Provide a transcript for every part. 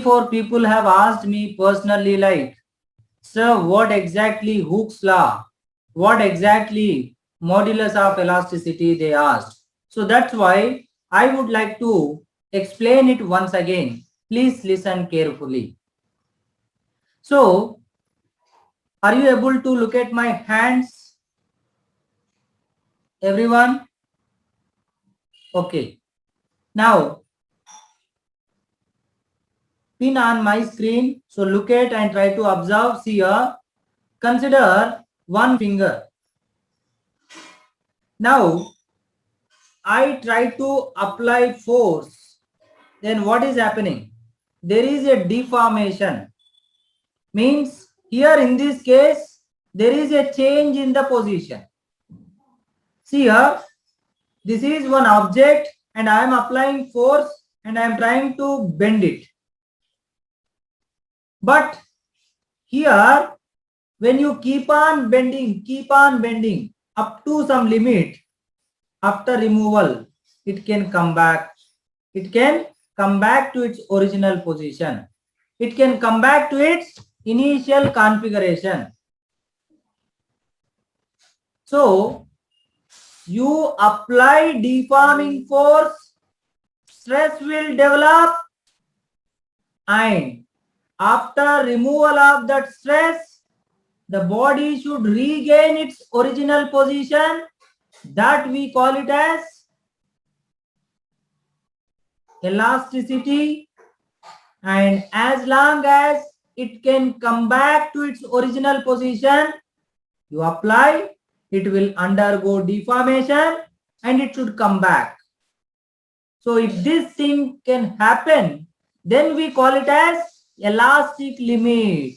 4 people have asked me personally like, sir, what exactly Hooke's law? What exactly modulus of elasticity they asked. So that's why I would like to explain it once again. Please listen carefully. So, are you able to look at my hands? Everyone? Okay. Now, pin on my screen. So look at and try to observe. See here. Consider one finger. Now, I try to apply force. Then what is happening? There is a deformation. Means here in this case, there is a change in the position. See here, this is one object and I am applying force and I am trying to bend it. But here, when you keep on bending up to some limit, after removal, it can come back. It can come back to its original position. It can come back to its initial configuration. So, you apply deforming force, stress will develop, and after removal of that stress, the body should regain its original position. That we call it as elasticity, and as long as it can come back to its original position, you apply, it will undergo deformation and it should come back. So if this thing can happen, then we call it as elastic limit.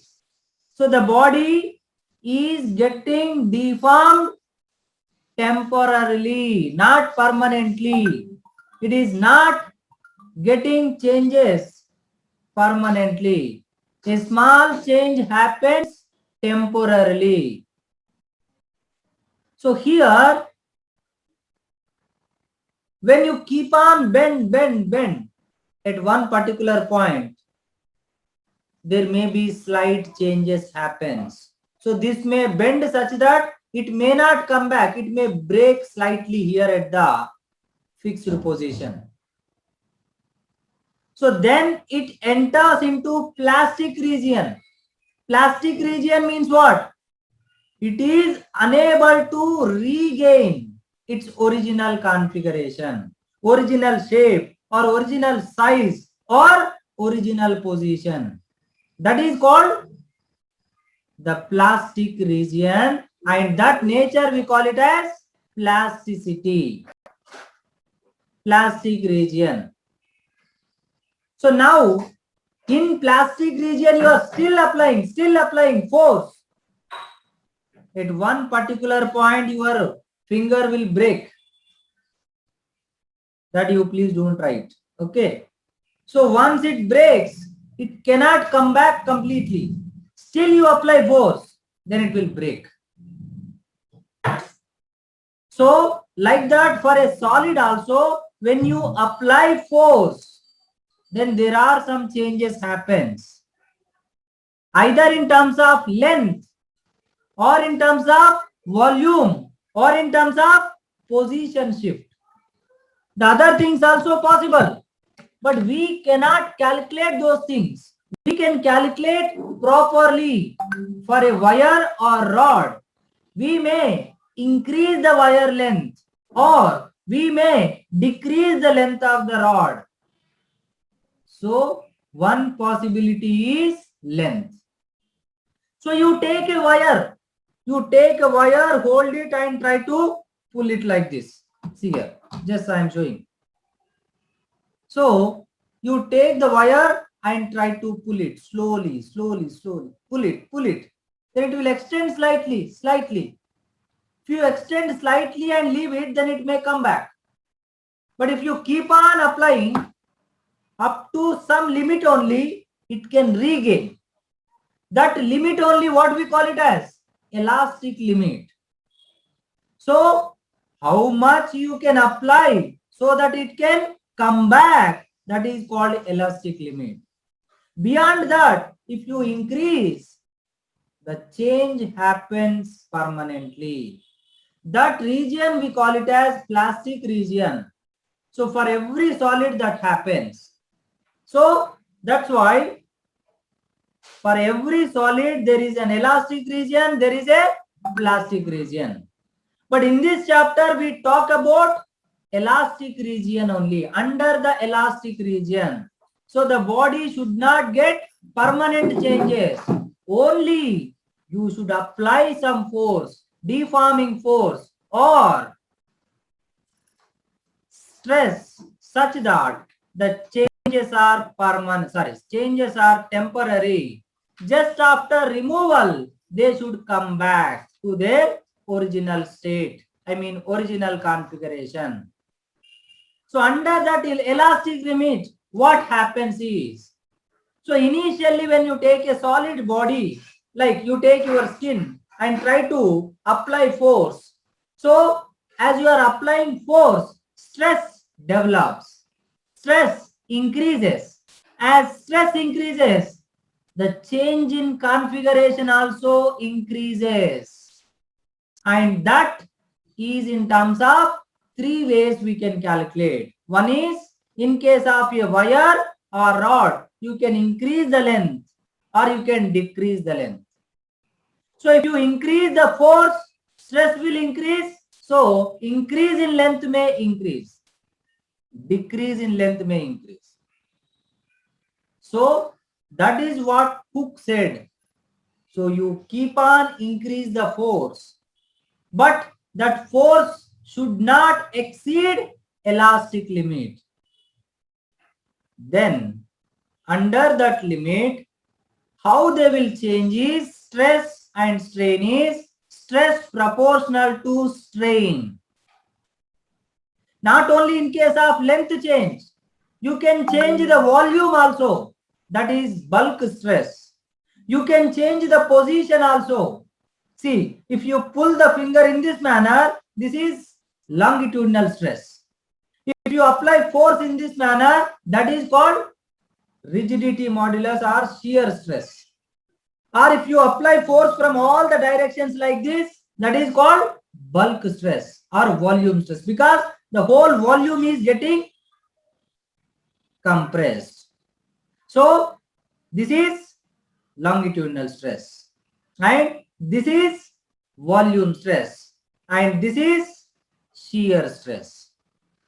So the body is getting deformed temporarily, not permanently. It is not getting changes permanently. A small change happens temporarily. So here, when you keep on bend at one particular point, there may be slight changes happens. So this may bend such that it may not come back. It may break slightly here at the fixed position. So then it enters into plastic region. Plastic region means what? It is unable to regain its original configuration, original shape or original size or original position. That is called the plastic region, and that nature we call it as plasticity. Plastic region. So now in plastic region you are still applying force. At one particular point your finger will break. That you please don't try it. Okay. So once it breaks, it cannot come back completely. Still you apply force, then it will break. So like that for a solid also, when you apply force, then there are some changes happens. Either in terms of length or in terms of volume or in terms of position shift. The other things also possible, but we cannot calculate those things. We can calculate properly for a wire or rod. We may increase the wire length or we may decrease the length of the rod. So one possibility is length. So you take a wire, hold it and try to pull it like this. See here, just I am showing. So you take the wire and try to pull it slowly. Pull it. Then it will extend slightly. If you extend slightly and leave it, then it may come back. But if you keep on applying up to some limit only, it can regain. That limit only what we call it as elastic limit. So how much you can apply so that it can come back, that is called elastic limit. Beyond that, if you increase, the change happens permanently. That region we call it as plastic region. So for every solid that happens. So that's why for every solid there is an elastic region, there is a plastic region. But in this chapter we talk about elastic region only, under the elastic region. So the body should not get permanent changes. Only you should apply some force, deforming force or stress such that the changes are changes are temporary. Just after removal, they should come back to their original state. I mean, original configuration. So under that elastic limit, what happens is, so initially when you take a solid body, like you take your skin and try to apply force. So as you are applying force, stress develops, stress increases. As stress increases, the change in configuration also increases. And that is in terms of three ways we can calculate. One is in case of a wire or rod, you can increase the length or you can decrease the length. So if you increase the force, stress will increase. So increase in length may increase. Decrease in length may increase. So that is what Hooke said. So you keep on increase the force, but that force should not exceed elastic limit. Then under that limit, how they will change is stress and strain is stress proportional to strain. Not only in case of length change, you can change the volume also, that is bulk stress. You can change the position also. See, if you pull the finger in this manner, this is longitudinal stress. If you apply force in this manner, that is called rigidity modulus or shear stress. Or if you apply force from all the directions like this, that is called bulk stress or volume stress, because the whole volume is getting compressed. So this is longitudinal stress, and this is volume stress, and this is shear stress.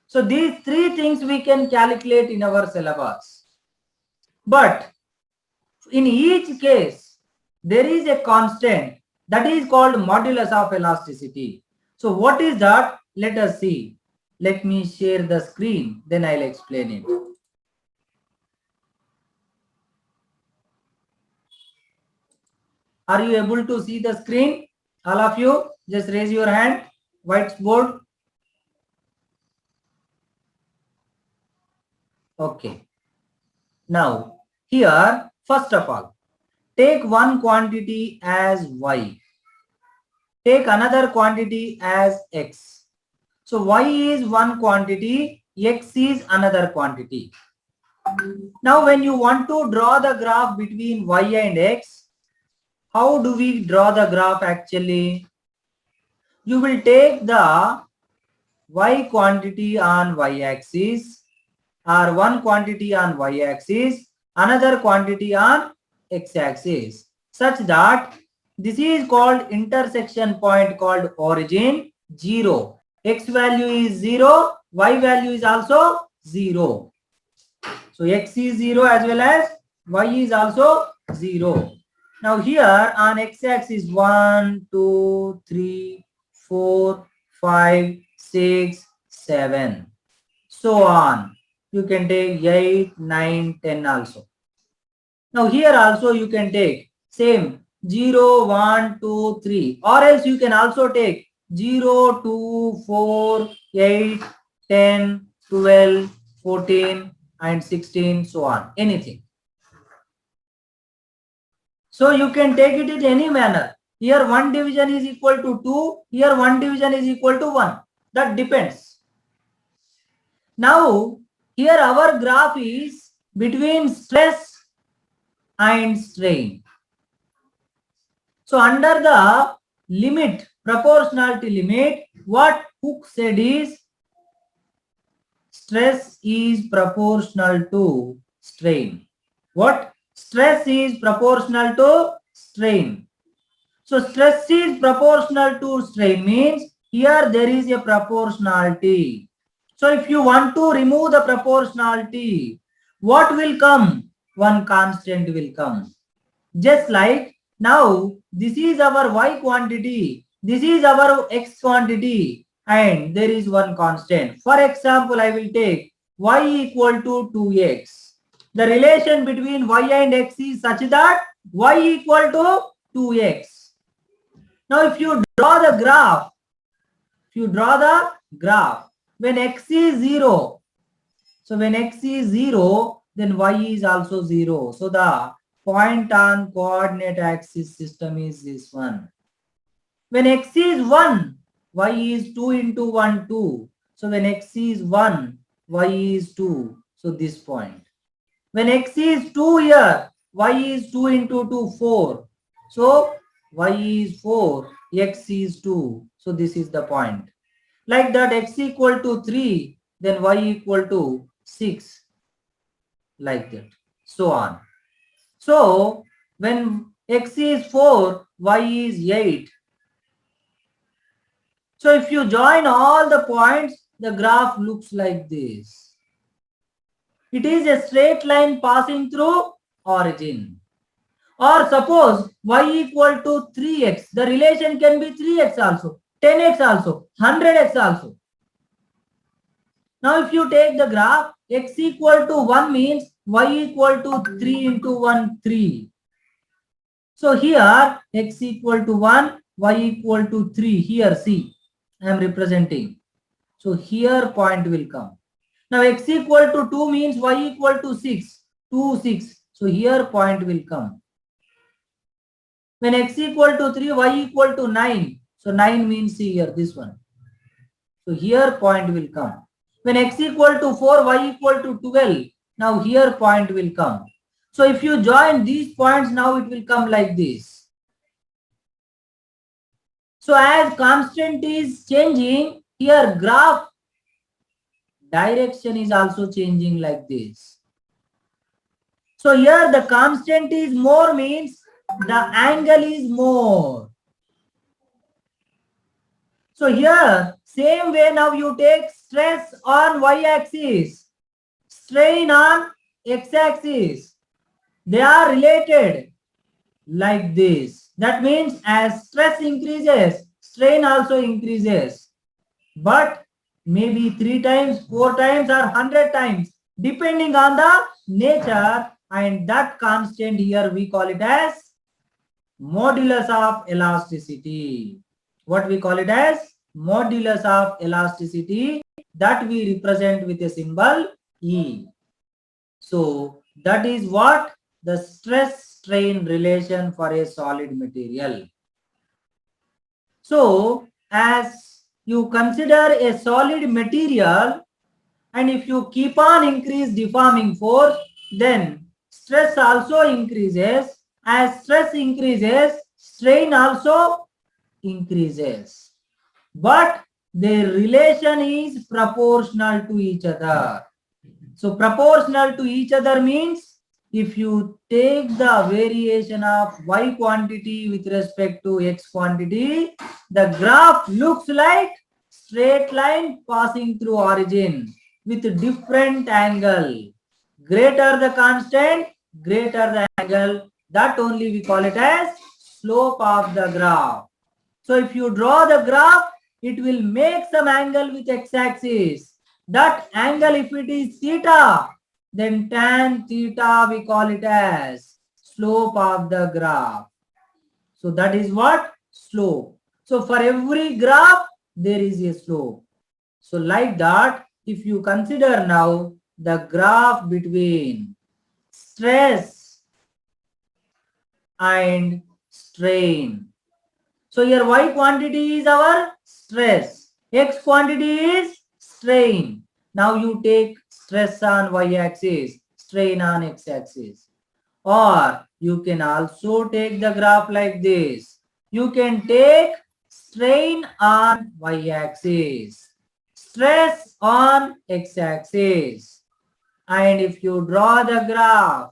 So these three things we can calculate in our syllabus. But in each case, there is a constant that is called modulus of elasticity. So what is that? Let us see. Let me share the screen, then I'll explain it. Are you able to see the screen? All of you, just raise your hand. Whiteboard. Okay. Now, here, first of all, take one quantity as y. Take another quantity as x. So y is one quantity, x is another quantity. Now when you want to draw the graph between y and x, how do we draw the graph actually? You will take the y quantity on y-axis, or one quantity on y-axis, another quantity on x-axis, such that this is called intersection point called origin 0. X value is 0, y value is also 0. So x is 0 as well as y is also 0. Now here on x-axis 1, 2, 3, 4, 5, 6, 7. So on. You can take 8, 9, 10 also. Now here also you can take same 0, 1, 2, 3, or else you can also take 0, 2, 4, 8, 10, 12, 14 and 16, so on, anything. So you can take it in any manner. Here 1 division is equal to 2, here 1 division is equal to 1. That depends. Now here our graph is between stress and strain. So under the limit, proportionality limit, what Hooke said is stress is proportional to strain. What? Stress is proportional to strain. So stress is proportional to strain means here there is a proportionality. So if you want to remove the proportionality, what will come? One constant will come. Just like now, this is our y quantity, this is our x quantity, and there is one constant. For example, I will take y equal to 2x. The relation between y and x is such that y equal to 2x. Now, if you draw the graph, when x is 0, so when x is 0, then y is also 0. So the point on coordinate axis system is this one. When x is 1, y is 2 into 1, 2. So when x is 1, y is 2. So this point. When x is 2 here, y is 2 into 2, 4. So y is 4, x is 2. So this is the point. Like that, x equal to 3, then y equal to 6. Like that. So on. So when x is 4, y is 8. So if you join all the points, the graph looks like this. It is a straight line passing through origin. Or suppose y equal to 3x. The relation can be 3x also, 10x also, 100x also. Now if you take the graph, x equal to 1 means y equal to 3 into 1, 3. So here x equal to 1, y equal to 3. Here see, I am representing. So here point will come. Now x equal to 2 means y equal to 6. 2, 6. So here point will come. When x equal to 3, y equal to 9. So 9 means here, this one. So here point will come. When x equal to 4, y equal to 12. Now here point will come. So if you join these points, now it will come like this. So as constant is changing, here graph direction is also changing like this. So here the constant is more means the angle is more. So here same way now you take stress on y-axis, strain on x-axis. They are related like this. That means as stress increases, strain also increases. But maybe 3 times, 4 times or 100 times depending on the nature, and that constant here we call it as modulus of elasticity. What we call it as modulus of elasticity, that we represent with a symbol E. So that is what the stress strain relation for a solid material. So as you consider a solid material, and if you keep on increase deforming force, then stress also increases. As stress increases, strain also increases. But their relation is proportional to each other. So proportional to each other means if you take the variation of y quantity with respect to x quantity, the graph looks like straight line passing through origin with different angle. Greater the constant, greater the angle. That only we call it as slope of the graph. So if you draw the graph, it will make some angle with x-axis. That angle, if it is theta, then tan theta we call it as slope of the graph. So that is what? Slope. So for every graph, there is a slope. So like that, if you consider now the graph between stress and strain. So here y quantity is our stress, x quantity is strain. Now you take stress on y-axis, strain on x-axis. Or you can also take the graph like this. You can take strain on y-axis, stress on x-axis. And if you draw the graph,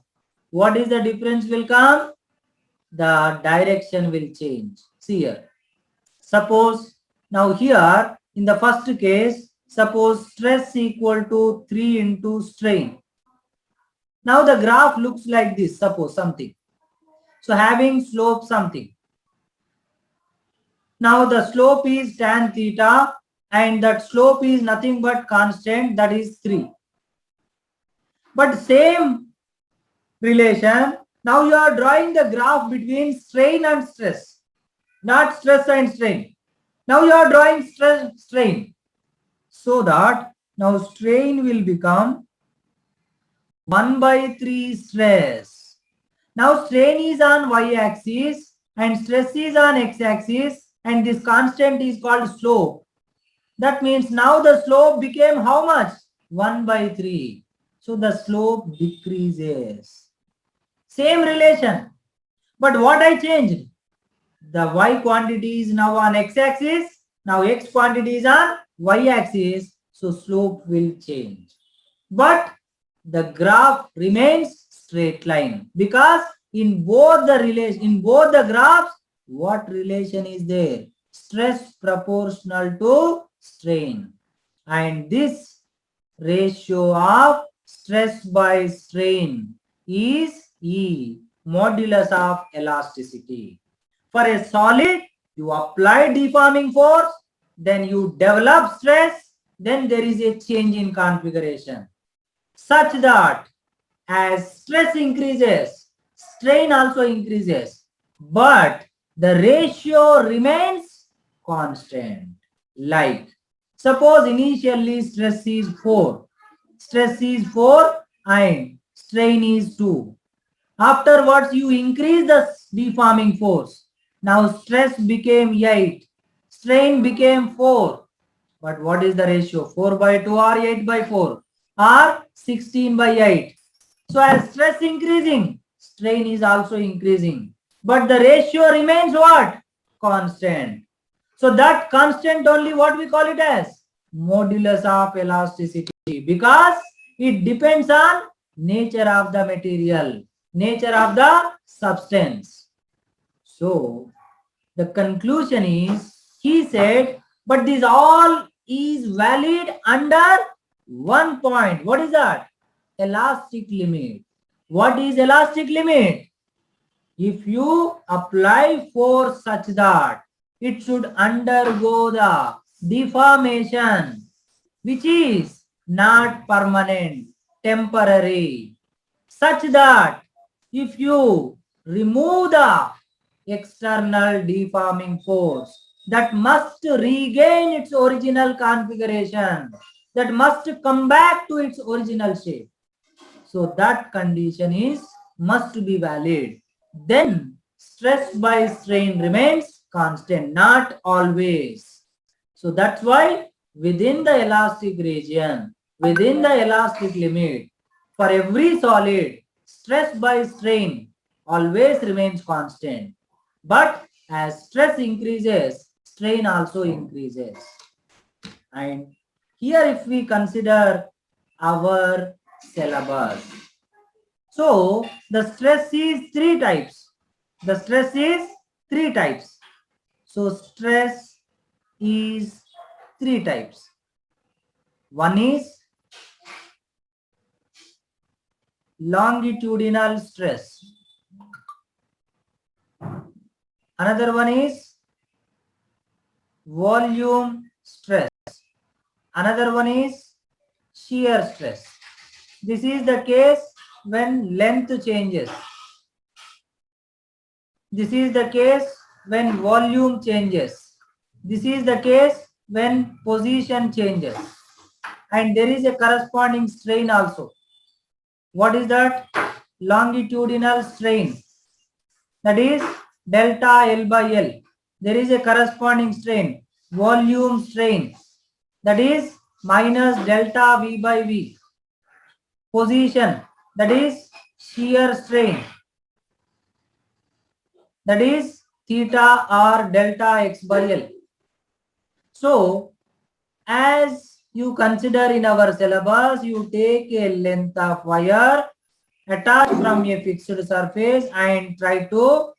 what is the difference will come? The direction will change. See here. Suppose now here in the first case, suppose stress equal to 3 into strain. Now the graph looks like this, suppose something. So having slope something. Now the slope is tan theta and that slope is nothing but constant, that is 3. But same relation, now you are drawing the graph between strain and stress, not stress and strain. Now you are drawing strain. So that now strain will become 1 by 3 stress. Now strain is on y-axis and stress is on x-axis and this constant is called slope. That means now the slope became how much? 1 by 3. So the slope decreases. Same relation. But what I changed? The y quantity is now on x-axis. Now x quantity is on y-axis. So slope will change. But the graph remains straight line because in both the graphs, what relation is there? Stress proportional to strain. And this ratio of stress by strain is E, modulus of elasticity. For a solid, you apply deforming force, then you develop stress, then there is a change in configuration. Such that as stress increases, strain also increases, but the ratio remains constant. Like, suppose initially stress is 4. Stress is 4 and strain is 2. Afterwards, you increase the deforming force. Now stress became 8. Strain became 4. But what is the ratio? 4 by 2 or 8 by 4? Or 16 by 8. So as stress increasing, strain is also increasing. But the ratio remains what? Constant. So that constant only what we call it as? Modulus of elasticity. Because it depends on nature of the material, nature of the substance. So the conclusion is, he said, but this all is valid under one point. What is that? Elastic limit. What is elastic limit? If you apply force such that it should undergo the deformation, which is not permanent, temporary, such that if you remove the external deforming force, that must regain its original configuration, that must come back to its original shape. So that condition is must be valid. Then stress by strain remains constant, not always. So that's why within the elastic region, within the elastic limit, for every solid, stress by strain always remains constant. But as stress increases, strain also increases. And here if we consider our syllabus. So the stress is 3 types. The stress is 3 types. So stress is 3 types. One is longitudinal stress. Another one is volume stress. Another one is shear stress. This is the case when length changes. This is the case when volume changes. This is the case when position changes. And there is a corresponding strain also. What is that? Longitudinal strain. That is delta L by L. There is a corresponding strain. Volume strain. That is minus delta V by V. Position. That is shear strain. that is theta or delta x by L. So as you consider in our syllabus, you take a length of wire attached from a fixed surface and try to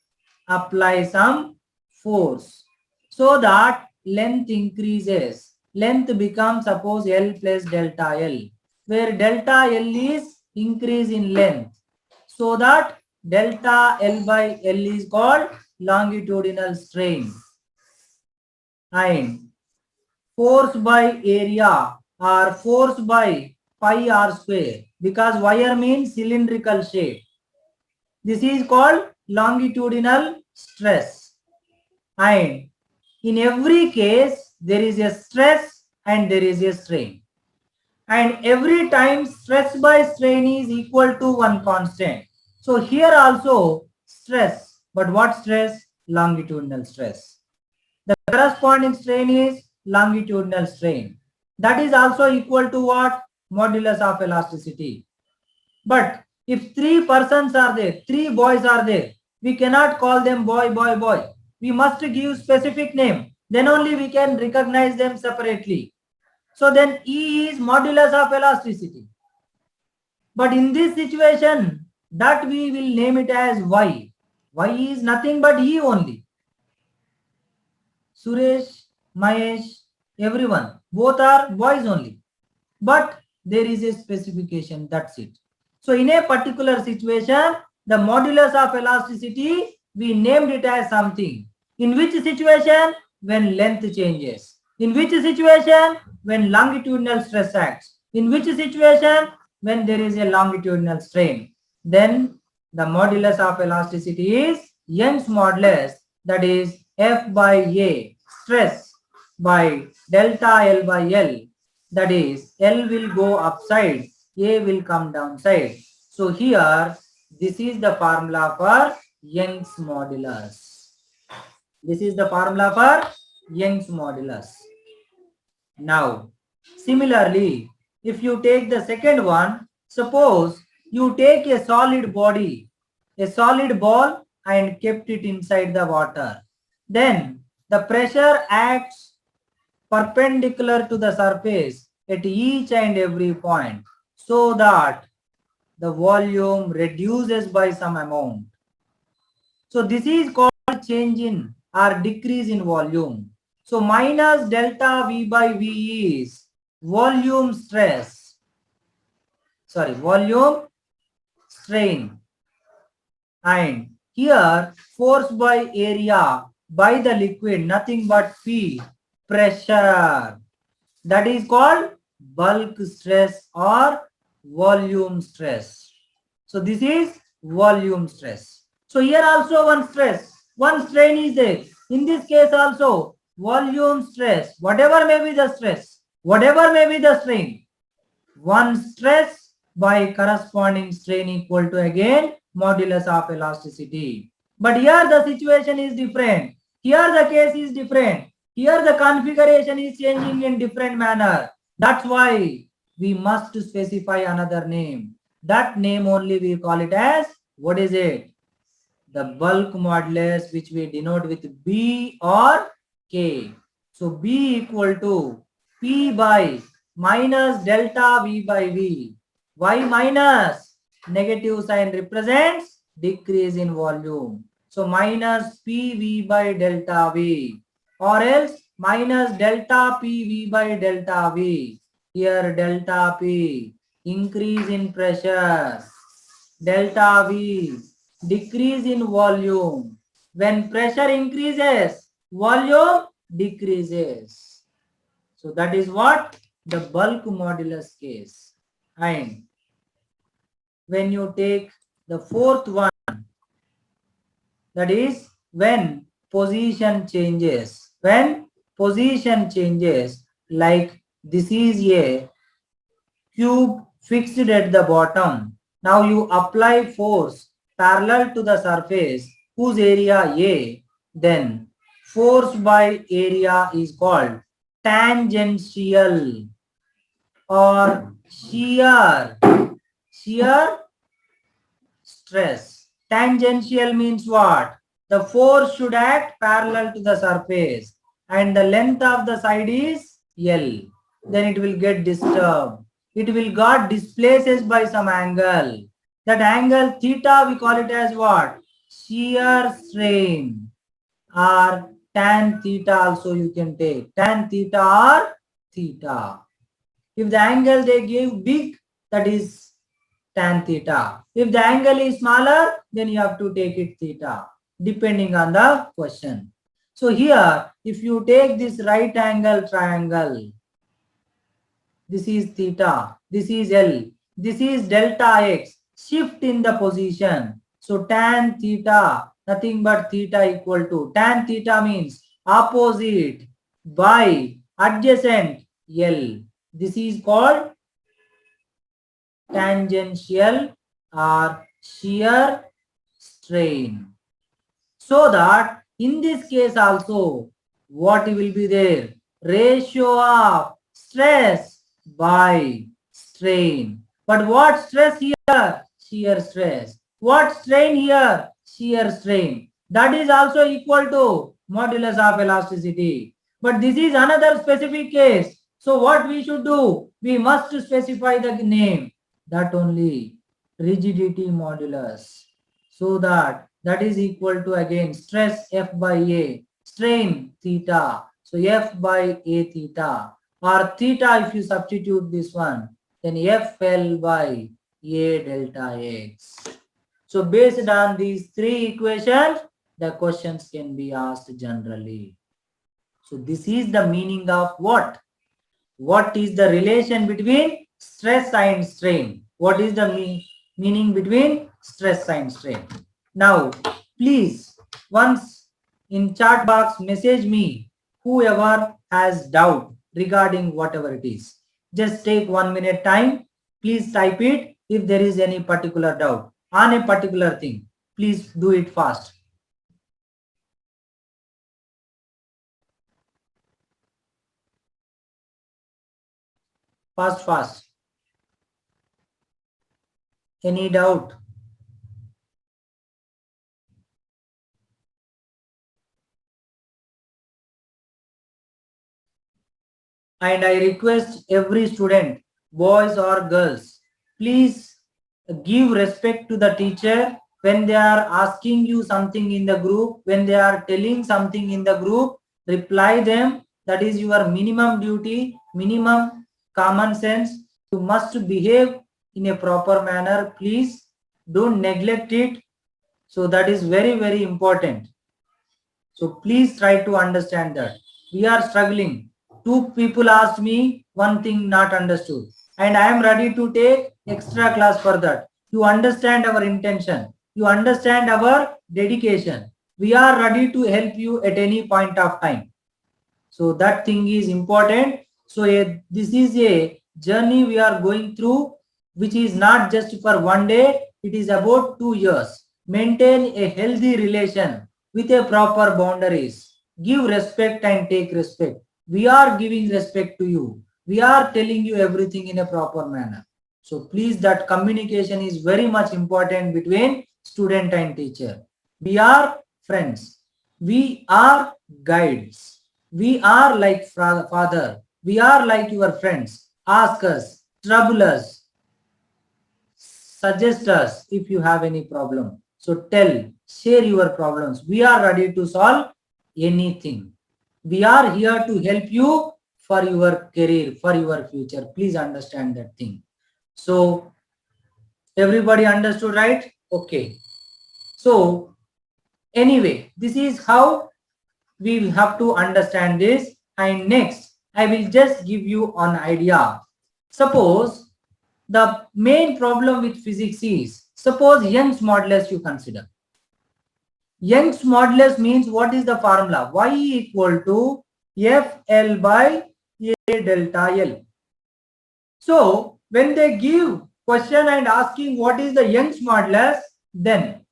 apply some force so that length increases. Length becomes suppose L plus delta L, where delta L is increase in length, so that delta L by L is called longitudinal strain. And force by area or force by pi r square, because wire means cylindrical shape. This is called longitudinal stress. And in every case, there is a stress and there is a strain. And every time stress by strain is equal to one constant. So here also stress, but what stress? Longitudinal stress. The corresponding strain is longitudinal strain. That is also equal to what? Modulus of elasticity. But if three persons are there, three boys are there, we cannot call them boy, boy, boy. We must give specific name. Then only we can recognize them separately. So then E is modulus of elasticity. But in this situation, that we will name it as Y. Y is nothing but E only. Suresh, Mahesh, everyone, both are boys only. But there is a specification, that's it. So in a particular situation, the modulus of elasticity, we named it as something. In which situation? When length changes. In which situation? When longitudinal stress acts. In which situation? When there is a longitudinal strain. Then the modulus of elasticity is Young's modulus, that is F by A, stress by delta L by L, that is L will go upside, A will come downside. So here this is the formula for Young's modulus. This is the formula for Young's modulus. Now similarly, if you take the second one, suppose you take a solid body, a solid ball, and kept it inside the water. Then the pressure acts perpendicular to the surface at each and every point, so that the volume reduces by some amount. So this is called change in or decrease in volume. So minus delta V by V is volume stress. Sorry, volume strain. And here force by area by the liquid, nothing but P, pressure. That is called bulk stress or volume stress. So this is volume stress. So here also one stress, one strain is there. In this case also volume stress, whatever may be the stress, whatever may be the strain, one stress by corresponding strain equal to again modulus of elasticity. But here the situation is different. Here the case is different. Here the configuration is changing in different manner. That's why we must specify another name. That name only we call it as, what is it? The bulk modulus, which we denote with B or K. So B equal to P by minus delta V by V. Why minus? Negative sign represents decrease in volume. So minus PV by delta V, or else minus delta PV by delta V. Here delta P, increase in pressure. Delta V, decrease in volume. When pressure increases, volume decreases. So that is what the bulk modulus case. And when you take the fourth one, that is when position changes. When position changes, like this is a cube fixed at the bottom. Now you apply force parallel to the surface whose area A, then force by area is called tangential or shear stress. Tangential means what? the force should act parallel to the surface and the length of the side is L. Then it will get disturbed. It will got displaces by some angle. That angle theta we call it as what? Shear strain or tan theta also you can take. Tan theta or theta. If the angle they give big, that is tan theta. If the angle is smaller, then you have to take it theta, depending on the question. So here, if you take this right angle triangle, this is theta, this is L, this is delta x, shift in the position. So tan theta, nothing but theta equal to, tan theta means opposite by adjacent L. This is called tangential or shear strain. So that in this case also, what will be there? Ratio of stress by strain. But what stress here? Shear stress. What strain here? Shear strain. That is also equal to modulus of elasticity. But this is another specific case. So what we should do? We must specify the name. That only rigidity modulus. So that is equal to again stress F by A, strain theta. So F by A theta or theta if you substitute this one, then FL by A delta X. So based on these three equations, the questions can be asked generally. So this is the meaning of what? What is the relation between stress and strain? What is the meaning between stress and strain? Now, please, once in chat box, message me whoever has doubt regarding whatever it is. Just take 1 minute time. Please type it if there is any particular doubt on a particular thing. Please do it fast. Fast. Any doubt? And I request every student, boys or girls, please give respect to the teacher when they are asking you something in the group, when they are telling something in the group, reply them. That is your minimum duty, minimum common sense. You must behave in a proper manner. Please don't neglect it. So that is very, very important. So please try to understand that. We are struggling. Two people asked me one thing not understood. And I am ready to take extra class for that. You understand our intention. You understand our dedication. We are ready to help you at any point of time. So that thing is important. So this is a journey we are going through, which is not just for one day. It is about 2 years. Maintain a healthy relation with a proper boundaries. Give respect and take respect. We are giving respect to you. We are telling you everything in a proper manner. So please, that communication is very much important between student and teacher. We are friends. We are guides. We are like father. We are like your friends. Ask us, trouble us, suggest us if you have any problem. So share your problems. We are ready to solve anything. We are here to help you for your career, for your future. Please understand that thing. So everybody understood, right? Okay. So anyway, this is how we will have to understand this. And next, I will just give you an idea. Suppose the main problem with physics is, suppose Young's modulus you consider. Young's modulus means what is the formula? Y equal to FL by A delta L. So when they give question and asking what is the Young's modulus, then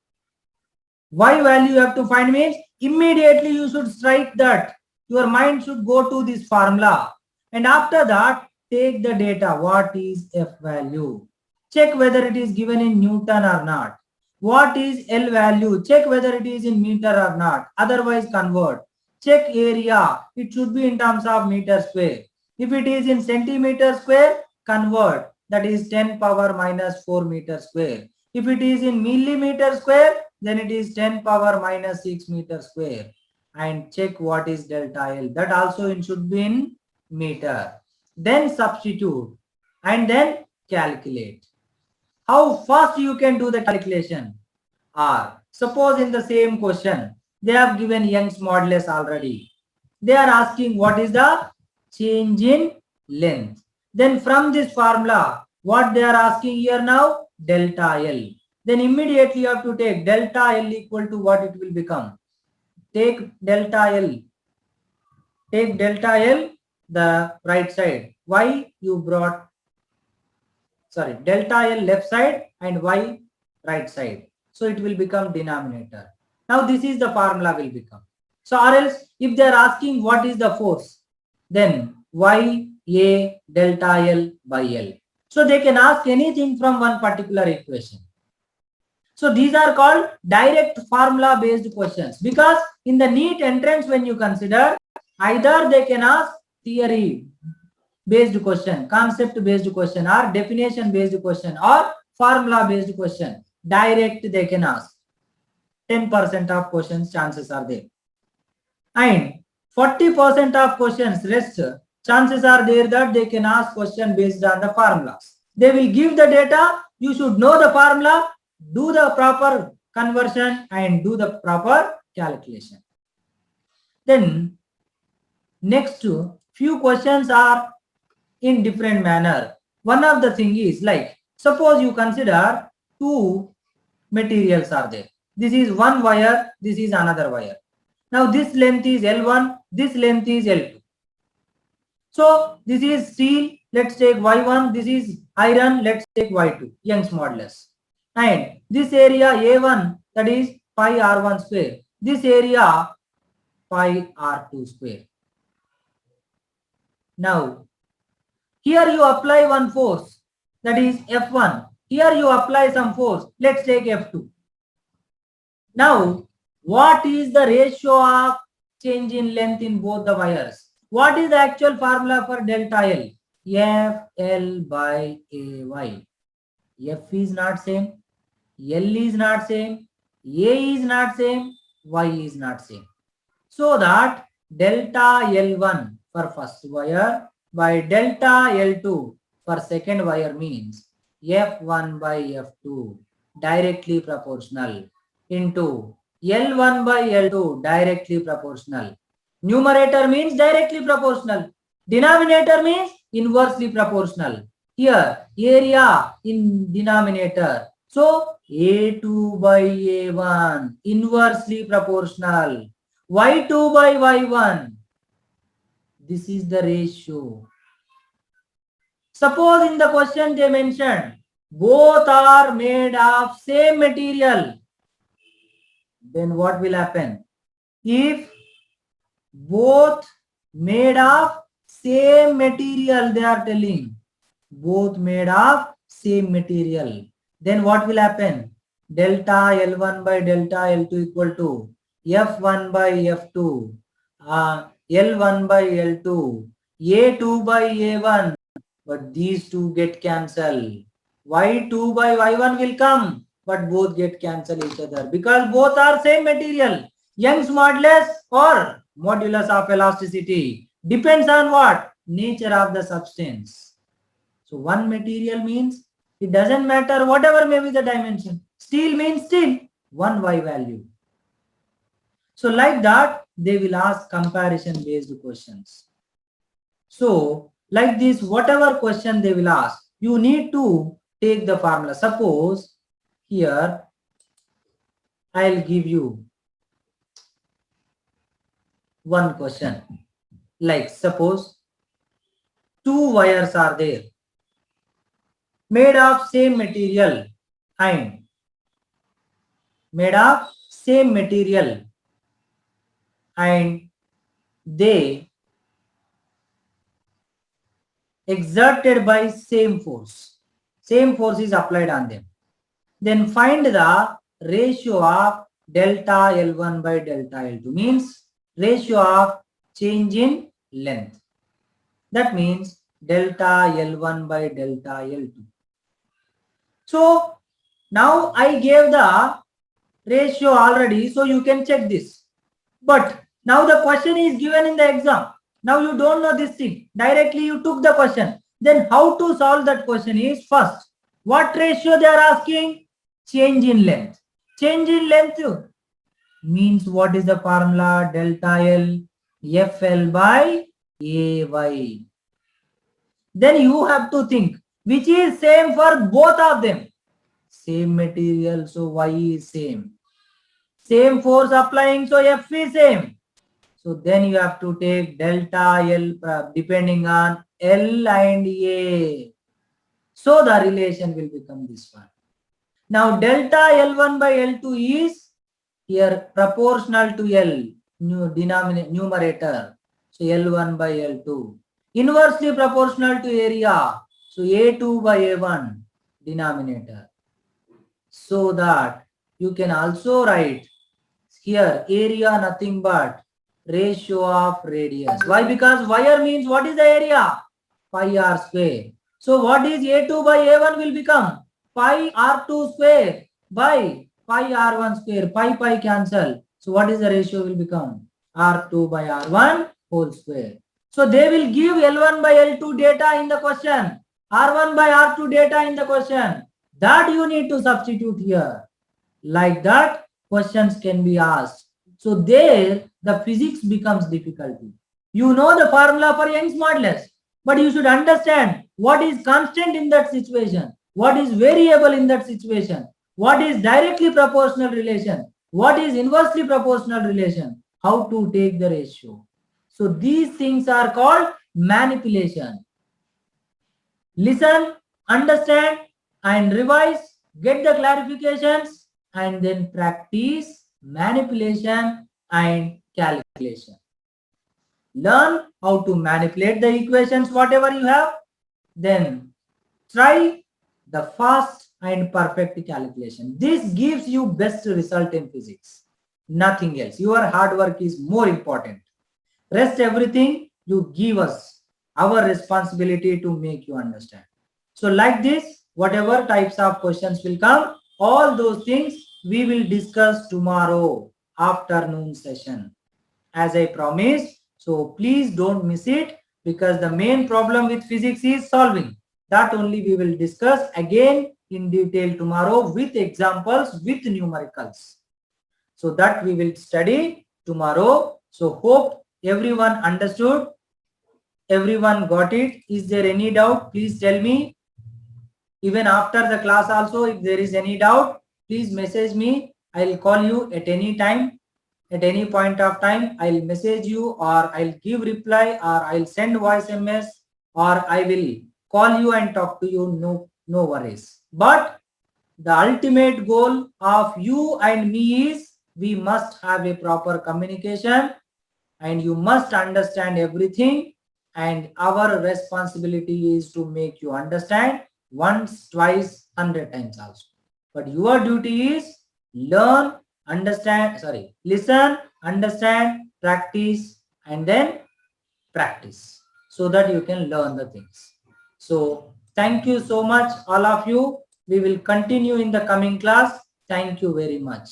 Y value you have to find means immediately you should strike that. Your mind should go to this formula. And after that, take the data. What is F value? Check whether it is given in Newton or not. What is L value? Check whether it is in meter or not. Otherwise convert. Check area. It should be in terms of meter square. If it is in centimeter square, convert. That is 10 power minus 4 meter square. If it is in millimeter square, then it is 10 power minus 6 meter square. And check what is delta L. That also it should be in meter. Then substitute and then calculate. How fast you can do the calculation? Or suppose in the same question, they have given Young's modulus already. They are asking what is the change in length. Then from this formula, what they are asking here now? Delta L. Then immediately you have to take delta L equal to what it will become. Take delta L. Take delta L the right side. Why you brought, sorry, delta L left side and Y right side. So it will become denominator. Now this is the formula will become. So or else if they are asking what is the force, then Y A delta L by L. So they can ask anything from one particular equation. So these are called direct formula based questions, because in the NEET entrance when you consider, either they can ask theory based question, concept based question, or definition based question, or formula based question. Direct they can ask. 10% of questions chances are there. And 40% of questions rest chances are there that they can ask question based on the formulas. They will give the data. You should know the formula, do the proper conversion and do the proper calculation. Then next few questions are in different manner. One of the thing is like, suppose you consider two materials are there. This is one wire, this is another wire. Now this length is L1, this length is L2. So this is steel, let's take Y1, this is iron, let's take Y2, Young's modulus. And this area A1, that is pi R1 square. This area pi R2 square. Now here you apply one force, that is F1. Here you apply some force. Let's take F2. Now, what is the ratio of change in length in both the wires? What is the actual formula for delta L? FL by AY. F is not same, L is not same, A is not same, Y is not same. So that delta L1 for first wire by delta L2 for second wire means F1 by F2 directly proportional into L1 by L2 directly proportional. Numerator means directly proportional. Denominator means inversely proportional. Here area in denominator. So A2 by A1 inversely proportional. Y2 by Y1. This is the ratio. Suppose in the question they mentioned both are made of same material. Then what will happen? If both made of same material, they are telling both made of same material, then what will happen? Delta L1 by delta L2 equal to F1 by F2, L1 by L2, A2 by A1, but these two get cancelled. Y2 by Y1 will come, but both get cancelled each other because both are same material. Young's modulus or modulus of elasticity depends on what? Nature of the substance. So one material means it doesn't matter whatever may be the dimension. Steel means steel, one Y value. So like that, they will ask comparison based questions. So like this, whatever question they will ask, you need to take the formula. Suppose here I'll give you one question. Like suppose two wires are there made of same material and made of same material and they exerted by same force. Same force is applied on them. Then find the ratio of delta L1 by delta L2, means ratio of change in length. That means delta L1 by delta L2. So now I gave the ratio already, so you can check this. But now the question is given in the exam. Now you don't know this thing. Directly you took the question. Then how to solve that question is, first, what ratio they are asking? Change in length. Change in length means what is the formula? Delta L FL by AY. Then you have to think which is same for both of them. Same material, so Y is same. Same force applying, so F is same. So then you have to take delta L depending on L and A. So the relation will become this one. Now delta L1 by L2 is here proportional to L, numerator. So L1 by L2. Inversely proportional to area. So A2 by A1, denominator. So that you can also write here area nothing but ratio of radius. Why? Because wire means what is the area? Pi r square. So what is A2 by A1 will become pi r2 square by pi r1 square. Pi cancel. So what is the ratio will become? R2 by R1 whole square. So they will give L1 by L2 data in the question. R1 by R2 data in the question. That you need to substitute here. Like that, questions can be asked. So there, the physics becomes difficulty. You know the formula for Young's modulus, but you should understand what is constant in that situation, what is variable in that situation, what is directly proportional relation, what is inversely proportional relation, how to take the ratio. So these things are called manipulation. Listen, understand, and revise, get the clarifications, and then practice manipulation and calculation. Learn how to manipulate the equations, whatever you have, then try the fast and perfect calculation. This gives you best result in physics. Nothing else. Your hard work is more important. Rest everything you give us, our responsibility to make you understand. So like this, whatever types of questions will come, all those things we will discuss tomorrow afternoon session, as I promised. So please don't miss it, because the main problem with physics is solving. That only we will discuss again in detail tomorrow with examples, with numericals. So that we will study tomorrow. So hope everyone understood, everyone got it. Is there any doubt? Please tell me. Even after the class also, if there is any doubt, please message me. I'll call you at any time, at any point of time. I'll message you, or I'll give reply, or I'll send voice MS, or I will call you and talk to you. No worries. But the ultimate goal of you and me is we must have a proper communication, and you must understand everything, and our responsibility is to make you understand once, twice, 100 times also. But your duty is listen, understand, practice, and then practice, so that you can learn the things. So thank you so much, all of you. We will continue in the coming class. Thank you very much.